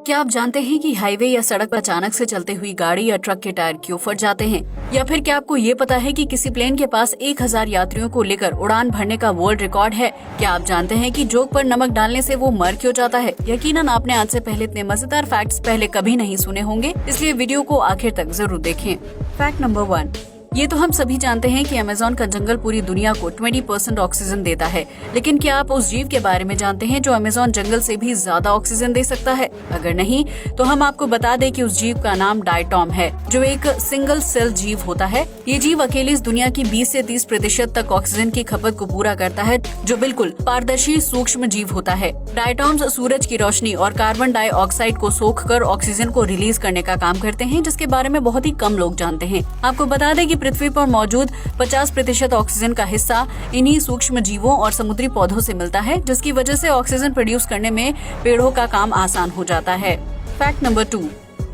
क्या आप जानते हैं कि हाईवे या सड़क पर अचानक से चलते हुई गाड़ी या ट्रक के टायर क्यों फट जाते हैं? या फिर क्या आपको ये पता है कि किसी प्लेन के पास 1000 यात्रियों को लेकर उड़ान भरने का वर्ल्ड रिकॉर्ड है? क्या आप जानते हैं कि जोक पर नमक डालने से वो मर क्यों जाता है? यकीनन आपने आज से पहले इतने मजेदार फैक्ट्स पहले कभी नहीं सुने होंगे, इसलिए वीडियो को आखिर तक जरूर देखें। फैक्ट नंबर 1, ये तो हम सभी जानते हैं कि अमेज़न का जंगल पूरी दुनिया को 20% ऑक्सीजन देता है, लेकिन क्या आप उस जीव के बारे में जानते हैं जो अमेज़न जंगल से भी ज्यादा ऑक्सीजन दे सकता है? अगर नहीं तो हम आपको बता दें कि उस जीव का नाम डायटॉम है, जो एक सिंगल सेल जीव होता है। ये जीव अकेले इस दुनिया की 20 से 30% तक ऑक्सीजन की खपत को पूरा करता है, जो बिल्कुल पारदर्शी सूक्ष्म जीव होता है। डायटॉम्स सूरज की रोशनी और कार्बन डाइऑक्साइड को सोखकर ऑक्सीजन को रिलीज करने का काम करते हैं, जिसके बारे में बहुत ही कम लोग जानते हैं। आपको बता दें कि पृथ्वी पर मौजूद 50% ऑक्सीजन का हिस्सा इन्हीं सूक्ष्म जीवों और समुद्री पौधों से मिलता है, जिसकी वजह से ऑक्सीजन प्रोड्यूस करने में पेड़ों का काम आसान हो जाता है। फैक्ट नंबर 2,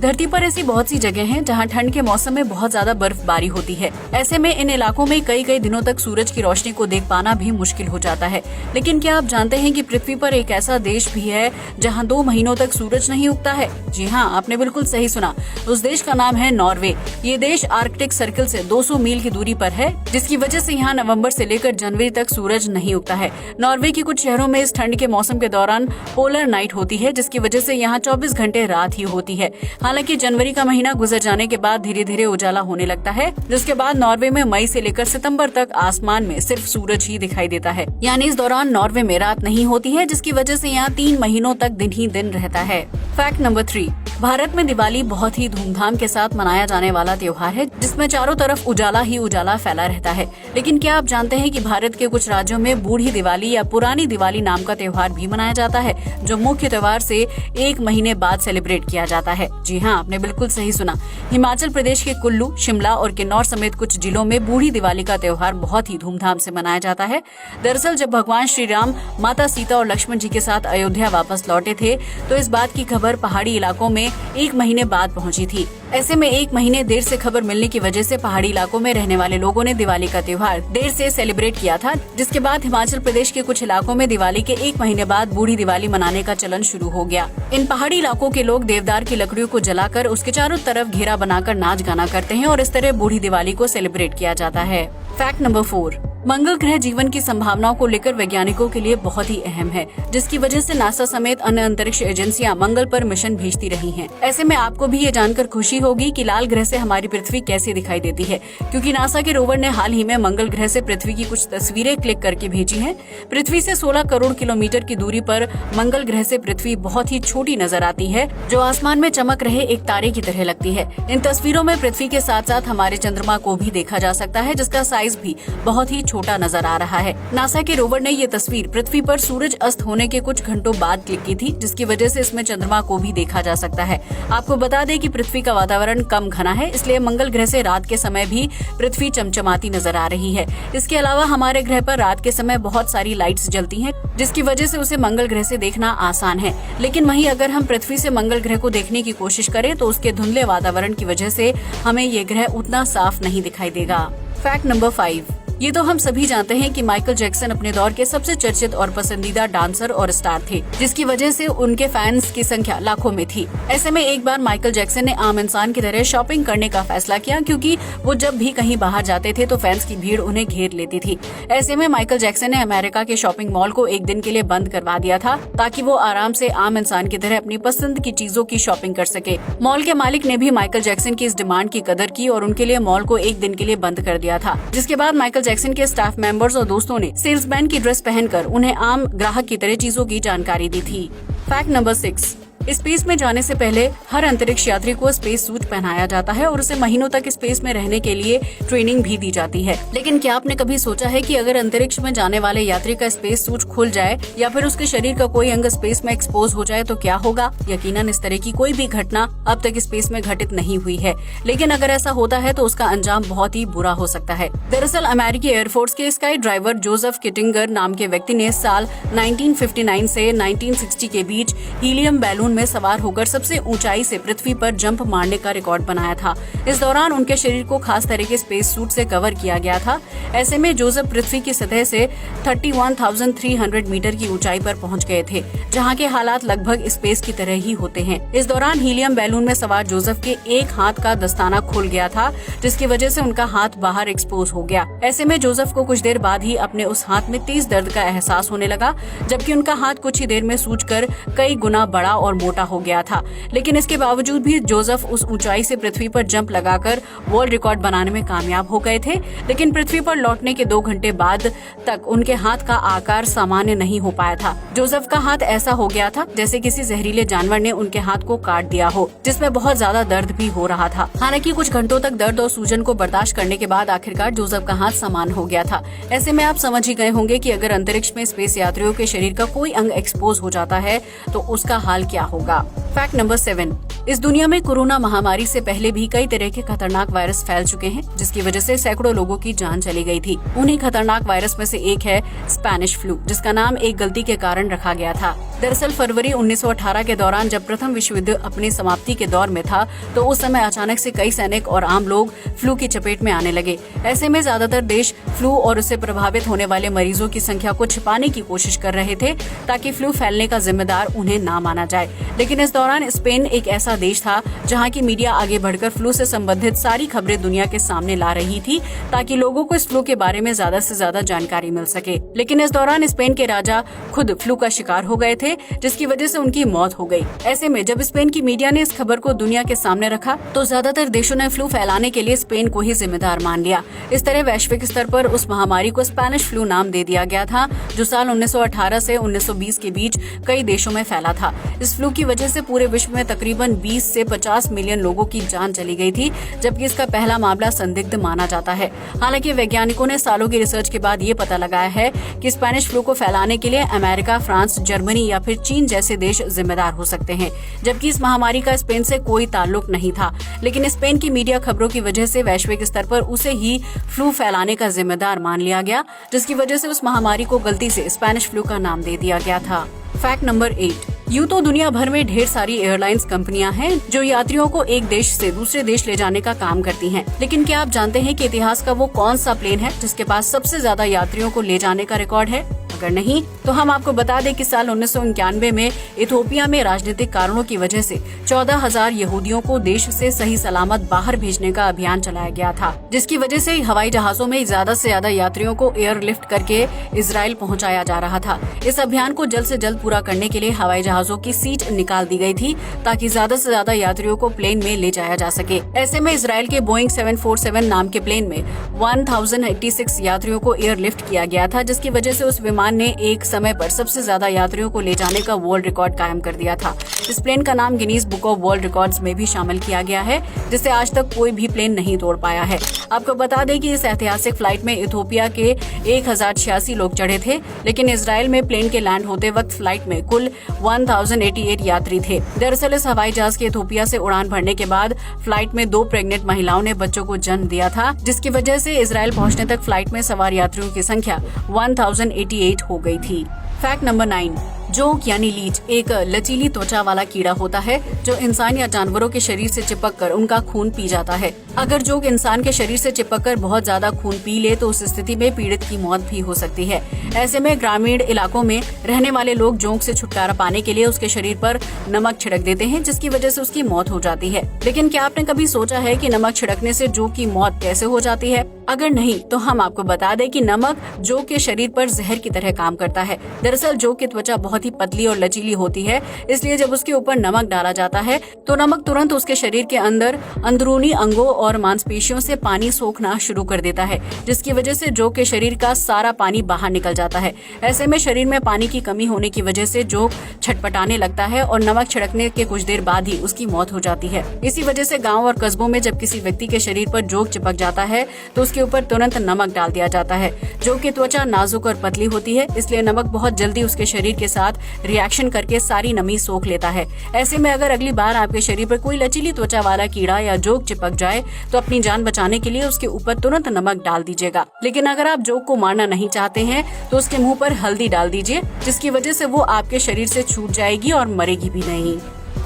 धरती पर ऐसी बहुत सी जगह हैं जहां ठंड के मौसम में बहुत ज्यादा बर्फबारी होती है। ऐसे में इन इलाकों में कई दिनों तक सूरज की रोशनी को देख पाना भी मुश्किल हो जाता है। लेकिन क्या आप जानते हैं कि पृथ्वी पर एक ऐसा देश भी है जहां 2 महीनों तक सूरज नहीं उगता है? जी हाँ, आपने बिल्कुल सही सुना। उस देश का नाम है नॉर्वे। ये देश आर्कटिक सर्कल से 200 मील की दूरी पर है, जिसकी वजह से यहाँ नवम्बर से लेकर जनवरी तक सूरज नहीं उगता है। नॉर्वे के कुछ शहरों में इस ठंड के मौसम के दौरान पोलर नाइट होती है, जिसकी वजह से यहाँ 24 घंटे रात ही होती है। हालांकि जनवरी का महीना गुजर जाने के बाद धीरे धीरे उजाला होने लगता है, जिसके बाद नॉर्वे में मई से लेकर सितंबर तक आसमान में सिर्फ सूरज ही दिखाई देता है। यानी इस दौरान नॉर्वे में रात नहीं होती है, जिसकी वजह से यहाँ 3 महीनों तक दिन ही दिन रहता है। फैक्ट नंबर 3, भारत में दिवाली बहुत ही धूमधाम के साथ मनाया जाने वाला त्योहार है, जिसमें चारों तरफ उजाला ही उजाला फैला रहता है। लेकिन क्या आप जानते हैं कि भारत के कुछ राज्यों में बूढ़ी दिवाली या पुरानी दिवाली नाम का त्योहार भी मनाया जाता है, जो मुख्य त्योहार से 1 महीने बाद सेलिब्रेट किया जाता है? जी हाँ, आपने बिल्कुल सही सुना। हिमाचल प्रदेश के कुल्लू, शिमला और किन्नौर समेत कुछ जिलों में बूढ़ी दिवाली का त्योहार बहुत ही धूमधाम से मनाया जाता है। दरअसल जब भगवान श्री राम माता सीता और लक्ष्मण जी के साथ अयोध्या वापस लौटे थे, तो इस बात की खबर पहाड़ी इलाकों में 1 महीने बाद पहुंची थी। ऐसे में 1 महीने देर से खबर मिलने की वजह से पहाड़ी इलाकों में रहने वाले लोगों ने दिवाली का त्योहार देर से सेलिब्रेट किया था, जिसके बाद हिमाचल प्रदेश के कुछ इलाकों में दिवाली के 1 महीने बाद बूढ़ी दिवाली मनाने का चलन शुरू हो गया। इन पहाड़ी इलाकों के लोग देवदार की लकड़ियों को जलाकर उसके चारों तरफ घेरा बनाकर नाच गाना करते हैं और इस तरह बूढ़ी दिवाली को सेलिब्रेट किया जाता है। फैक्ट नंबर 4, मंगल ग्रह जीवन की संभावनाओं को लेकर वैज्ञानिकों के लिए बहुत ही अहम है, जिसकी वजह से नासा समेत अन्य अंतरिक्ष एजेंसियां मंगल पर मिशन भेजती रही हैं। ऐसे में आपको भी ये जानकर खुशी होगी कि लाल ग्रह से हमारी पृथ्वी कैसे दिखाई देती है, क्योंकि नासा के रोवर ने हाल ही में मंगल ग्रह से पृथ्वी की कुछ तस्वीरें क्लिक करके भेजी हैं। पृथ्वी से 16 करोड़ किलोमीटर की दूरी पर मंगल ग्रह से पृथ्वी बहुत ही छोटी नजर आती है, जो आसमान में चमक रहे एक तारे की तरह लगती है। इन तस्वीरों में पृथ्वी के साथ साथ हमारे चंद्रमा को भी देखा जा सकता है, जिसका साइज भी बहुत ही छोटा नजर आ रहा है। नासा के रोवर ने ये तस्वीर पृथ्वी पर सूरज अस्त होने के कुछ घंटों बाद क्लिक की थी, जिसकी वजह से इसमें चंद्रमा को भी देखा जा सकता है। आपको बता दें कि पृथ्वी का वातावरण कम घना है, इसलिए मंगल ग्रह से रात के समय भी पृथ्वी चमचमाती नजर आ रही है। इसके अलावा हमारे ग्रह पर रात के समय बहुत सारी लाइट्स जलती हैं, जिसकी वजह से उसे मंगल ग्रह से देखना आसान है। लेकिन वहीं अगर हम पृथ्वी से मंगल ग्रह को देखने की कोशिश करें तो उसके धुंधले वातावरण की वजह से हमें ये ग्रह उतना साफ नहीं दिखाई देगा। फैक्ट नंबर 5, ये तो हम सभी जानते हैं कि माइकल जैक्सन अपने दौर के सबसे चर्चित और पसंदीदा डांसर और स्टार थे, जिसकी वजह से उनके फैंस की संख्या लाखों में थी। ऐसे में एक बार माइकल जैक्सन ने आम इंसान की तरह शॉपिंग करने का फैसला किया, क्योंकि वो जब भी कहीं बाहर जाते थे तो फैंस की भीड़ उन्हें घेर लेती थी। ऐसे में माइकल जैक्सन ने अमेरिका के शॉपिंग मॉल को 1 दिन के लिए बंद करवा दिया था, ताकि वो आराम से आम इंसान की तरह अपनी पसंद की चीजों की शॉपिंग कर सके। मॉल के मालिक ने भी माइकल जैक्सन की इस डिमांड की कदर की और उनके लिए मॉल को 1 दिन के लिए बंद कर दिया था। जिसके बाद माइकल जैक्सन के स्टाफ मेंबर्स और दोस्तों ने सेल्समैन की ड्रेस पहनकर उन्हें आम ग्राहक की तरह चीजों की जानकारी दी थी। फैक्ट नंबर 6, स्पेस में जाने से पहले हर अंतरिक्ष यात्री को स्पेस सूट पहनाया जाता है और उसे महीनों तक स्पेस में रहने के लिए ट्रेनिंग भी दी जाती है। लेकिन क्या आपने कभी सोचा है कि अगर अंतरिक्ष में जाने वाले यात्री का स्पेस सूट खुल जाए या फिर उसके शरीर का कोई अंग स्पेस में एक्सपोज हो जाए तो क्या होगा? यकीनन इस तरह की कोई भी घटना अब तक स्पेस में घटित नहीं हुई है, लेकिन अगर ऐसा होता है तो उसका अंजाम बहुत ही बुरा हो सकता है। दरअसल अमेरिकी एयरफोर्स के स्काई ड्राइवर जोसेफ किटिंगर नाम के व्यक्ति ने साल 1959 से 1960 के बीच हीलियम बैलून में सवार होकर सबसे ऊंचाई से पृथ्वी पर जंप मारने का रिकॉर्ड बनाया था। इस दौरान उनके शरीर को खास तरह के स्पेस सूट से कवर किया गया था। ऐसे में जोसेफ पृथ्वी की सतह से 31,300 मीटर की ऊंचाई पर पहुंच गए थे, जहां के हालात लगभग स्पेस की तरह ही होते हैं। इस दौरान हीलियम बैलून में सवार जोसेफ के एक हाथ का दस्ताना खुल गया था, जिसकी वजह से उनका हाथ बाहर एक्सपोज हो गया। ऐसे में जोसेफ को कुछ देर बाद ही अपने उस हाथ में तेज दर्द का एहसास होने लगा, जबकि उनका हाथ कुछ ही देर में सूजकर कई गुना बड़ा और मोटा हो गया था। लेकिन इसके बावजूद भी जोसेफ उस ऊंचाई से पृथ्वी पर जंप लगाकर वर्ल्ड रिकॉर्ड बनाने में कामयाब हो गए थे। लेकिन पृथ्वी पर लौटने के 2 घंटे बाद तक उनके हाथ का आकार सामान्य नहीं हो पाया था। जोसेफ का हाथ ऐसा हो गया था जैसे किसी जहरीले जानवर ने उनके हाथ को काट दिया हो, जिसमें बहुत ज्यादा दर्द भी हो रहा था। हालांकि कुछ घंटों तक दर्द और सूजन को बर्दाश्त करने के बाद आखिरकार जोसेफ का हाथ सामान्य हो गया था। ऐसे में आप समझ ही गए होंगे कि अगर अंतरिक्ष में स्पेस यात्रियों के शरीर का कोई अंग एक्सपोज हो जाता है तो उसका हाल क्या होगा। फैक्ट नंबर 7, इस दुनिया में कोरोना महामारी से पहले भी कई तरह के खतरनाक वायरस फैल चुके हैं, जिसकी वजह से सैकड़ों लोगों की जान चली गई थी। उन्हीं खतरनाक वायरस में से एक है स्पेनिश फ्लू, जिसका नाम एक गलती के कारण रखा गया था। दरअसल फरवरी 1918 के दौरान जब प्रथम विश्व युद्ध अपनी समाप्ति के दौर में था, तो उस समय अचानक से कई सैनिक और आम लोग फ्लू की चपेट में आने लगे। ऐसे में ज्यादातर देश फ्लू और उससे प्रभावित होने वाले मरीजों की संख्या को छिपाने की कोशिश कर रहे थे, ताकि फ्लू फैलने का जिम्मेदार उन्हें ना माना जाए। लेकिन इस दौरान स्पेन एक ऐसा देश था जहां की मीडिया आगे बढ़कर फ्लू से संबंधित सारी खबरें दुनिया के सामने ला रही थी, ताकि लोगों को इस फ्लू के बारे में ज्यादा से ज्यादा जानकारी मिल सके। लेकिन इस दौरान स्पेन के राजा खुद फ्लू का शिकार हो गए थे, जिसकी वजह से उनकी मौत हो गई। ऐसे में जब स्पेन की मीडिया ने इस खबर को दुनिया के सामने रखा, तो ज्यादातर देशों ने फ्लू फैलाने के लिए स्पेन को ही जिम्मेदार मान लिया। इस तरह वैश्विक स्तर पर उस महामारी को स्पेनिश फ्लू नाम दे दिया गया था, जो साल 1918 से 1920 के बीच कई देशों में फैला था। इस फ्लू की वजह से पूरे विश्व में तकरीबन 20 से 50 मिलियन लोगों की जान चली गई थी, जबकि इसका पहला मामला संदिग्ध माना जाता है। हालांकि वैज्ञानिकों ने सालों की रिसर्च के बाद ये पता लगाया है कि स्पेनिश फ्लू को फैलाने के लिए अमेरिका, फ्रांस, जर्मनी या फिर चीन जैसे देश जिम्मेदार हो सकते हैं, जबकि इस महामारी का स्पेन से कोई ताल्लुक नहीं था। लेकिन स्पेन की मीडिया खबरों की वजह से वैश्विक स्तर पर उसे ही फ्लू फैलाने का जिम्मेदार मान लिया गया, जिसकी वजह से उस महामारी को गलती से स्पेनिश फ्लू का नाम दे दिया गया था। फैक्ट नंबर 8, यूं तो दुनिया भर में ढेर सारी एयरलाइंस कंपनियां हैं जो यात्रियों को एक देश से दूसरे देश ले जाने का काम करती हैं। लेकिन क्या आप जानते हैं कि इतिहास का वो कौन सा प्लेन है जिसके पास सबसे ज्यादा यात्रियों को ले जाने का रिकॉर्ड है? अगर नहीं तो हम आपको बता दें कि साल 1991 में इथियोपिया में राजनीतिक कारणों की वजह से 14,000 यहूदियों को देश से सही सलामत बाहर भेजने का अभियान चलाया गया था, जिसकी वजह से हवाई जहाजों में ज्यादा से ज्यादा यात्रियों को एयरलिफ्ट करके इजराइल पहुंचाया जा रहा था। इस अभियान को जल्द से जल्द पूरा करने के लिए हवाई जहाजों की सीट निकाल दी गई थी, ताकि ज्यादा से ज्यादा यात्रियों को प्लेन में ले जाया जा सके। ऐसे में इजराइल के बोइंग 747 नाम के प्लेन में 1086 यात्रियों को एयरलिफ्ट किया गया था, जिसकी वजह से उस विमान ने एक समय पर सबसे ज्यादा यात्रियों को ले जाने का वर्ल्ड रिकॉर्ड कायम कर दिया था। इस प्लेन का नाम Guinness book of world records में भी शामिल किया गया है, जिसे आज तक कोई भी प्लेन नहीं तोड़ पाया है। आपको बता दें कि इस ऐतिहासिक फ्लाइट में इथियोपिया के 1086 लोग चढ़े थे, लेकिन इजराइल में प्लेन के लैंड होते वक्त फ्लाइट में कुल 1088 यात्री थे। दरअसल इस हवाई जहाज के इथियोपिया से उड़ान भरने के बाद फ्लाइट में 2 प्रेग्नेंट महिलाओं ने बच्चों को जन्म दिया था, जिसकी वजह से इजराइल पहुंचने तक फ्लाइट में सवार यात्रियों की संख्या 1088 हो गई थी। फैक्ट नंबर 9, जोंक यानी लीच एक लचीली त्वचा वाला कीड़ा होता है जो इंसान या जानवरों के शरीर से चिपककर उनका खून पी जाता है। अगर जोंक इंसान के शरीर से चिपककर बहुत ज्यादा खून पी ले तो उस स्थिति में पीड़ित की मौत भी हो सकती है। ऐसे में ग्रामीण इलाकों में रहने वाले लोग जोंक से छुटकारा पाने के लिए उसके शरीर पर नमक छिड़क देते हैं, जिसकी वजह से उसकी मौत हो जाती है। लेकिन क्या आपने कभी सोचा है कि नमक छिड़कने से जोंक की मौत कैसे हो जाती है? अगर नहीं तो हम आपको बता दें कि नमक जोंक के शरीर पर जहर की तरह काम करता है। दरअसल जोंक की त्वचा बहुत ही पतली और लचीली होती है, इसलिए जब उसके ऊपर नमक डाला जाता है तो नमक तुरंत उसके शरीर के अंदर अंदरूनी अंगों और मांसपेशियों से पानी सोखना शुरू कर देता है, जिसकी वजह से जोंक के शरीर का सारा पानी बाहर निकल जाता है। ऐसे में शरीर में पानी की कमी होने की वजह से जोंक छटपटाने लगता है और नमक छिड़कने के कुछ देर बाद ही उसकी मौत हो जाती है। इसी वजह से गाँव और कस्बों में जब किसी व्यक्ति के शरीर पर जोंक चिपक जाता है तो उसके ऊपर तुरंत नमक डाल दिया जाता है। जोंक की त्वचा नाजुक और पतली होती है, इसलिए नमक बहुत जल्दी उसके शरीर के साथ रिएक्शन करके सारी नमी सोख लेता है। ऐसे में अगर अगली बार आपके शरीर पर कोई लचीली त्वचा वाला कीड़ा या जोंक चिपक जाए तो अपनी जान बचाने के लिए उसके ऊपर तुरंत नमक डाल दीजिएगा। लेकिन अगर आप जोंक को मारना नहीं चाहते हैं तो उसके मुंह पर हल्दी डाल दीजिए, जिसकी वजह से वो आपके शरीर से छूट जाएगी और मरेगी भी नहीं।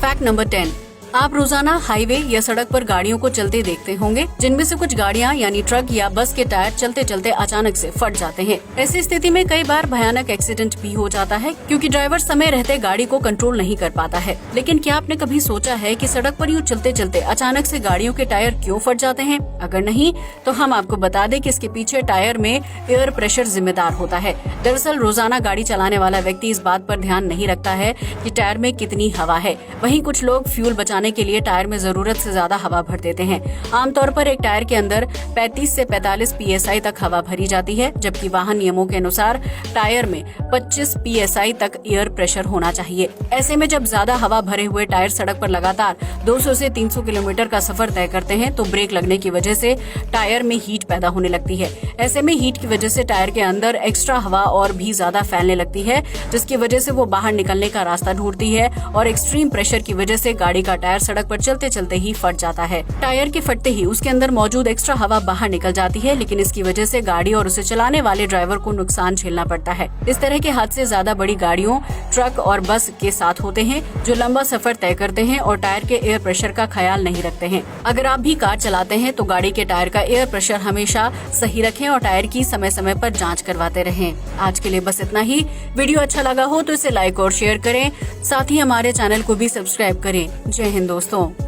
Fact number 10। आप रोजाना हाईवे या सड़क पर गाड़ियों को चलते देखते होंगे, जिनमें से कुछ गाड़ियां यानी ट्रक या बस के टायर चलते चलते अचानक से फट जाते हैं। ऐसी स्थिति में कई बार भयानक एक्सीडेंट भी हो जाता है, क्योंकि ड्राइवर समय रहते गाड़ी को कंट्रोल नहीं कर पाता है। लेकिन क्या आपने कभी सोचा है कि सड़क पर यूँ चलते चलते अचानक से गाड़ियों के टायर क्यों फट जाते हैं? अगर नहीं तो हम आपको बता दें कि इसके पीछे टायर में एयर प्रेशर जिम्मेदार होता है। दरअसल रोजाना गाड़ी चलाने वाला व्यक्ति इस बात पर ध्यान नहीं रखता है कि टायर में कितनी हवा है। वहीं कुछ लोग फ्यूल बचाने के लिए टायर में जरूरत से ज्यादा हवा भर देते हैं। आमतौर पर एक टायर के अंदर 35 से 45 PSI तक हवा भरी जाती है, जबकि वाहन नियमों के अनुसार टायर में 25 PSI तक एयर प्रेशर होना चाहिए। ऐसे में जब ज्यादा हवा भरे हुए टायर सड़क पर लगातार 200 से 300 किलोमीटर का सफर तय करते हैं तो ब्रेक लगने की वजह से टायर में हीट पैदा होने लगती है। ऐसे में हीट की वजह से टायर के अंदर एक्स्ट्रा हवा और भी ज्यादा फैलने लगती है, जिसकी वजह से वो बाहर निकलने का रास्ता ढूंढती है और एक्सट्रीम प्रेशर की वजह से गाड़ी का टायर सड़क पर चलते चलते ही फट जाता है। टायर के फटते ही उसके अंदर मौजूद एक्स्ट्रा हवा बाहर निकल जाती है, लेकिन इसकी वजह से गाड़ी और उसे चलाने वाले ड्राइवर को नुकसान झेलना पड़ता है। इस तरह के हादसे ज्यादा बड़ी गाड़ियों, ट्रक और बस के साथ होते हैं, जो लंबा सफर तय करते हैं और टायर के एयर प्रेशर का ख्याल नहीं रखते हैं। अगर आप भी कार चलाते हैं तो गाड़ी के टायर का एयर प्रेशर हमेशा सही रखें और टायर की समय समय पर जाँच करवाते रहें। आज के लिए बस इतना ही। वीडियो अच्छा लगा हो तो इसे लाइक और शेयर करें, साथ ही हमारे चैनल को भी सब्सक्राइब करें। जय हिंद दोस्तों।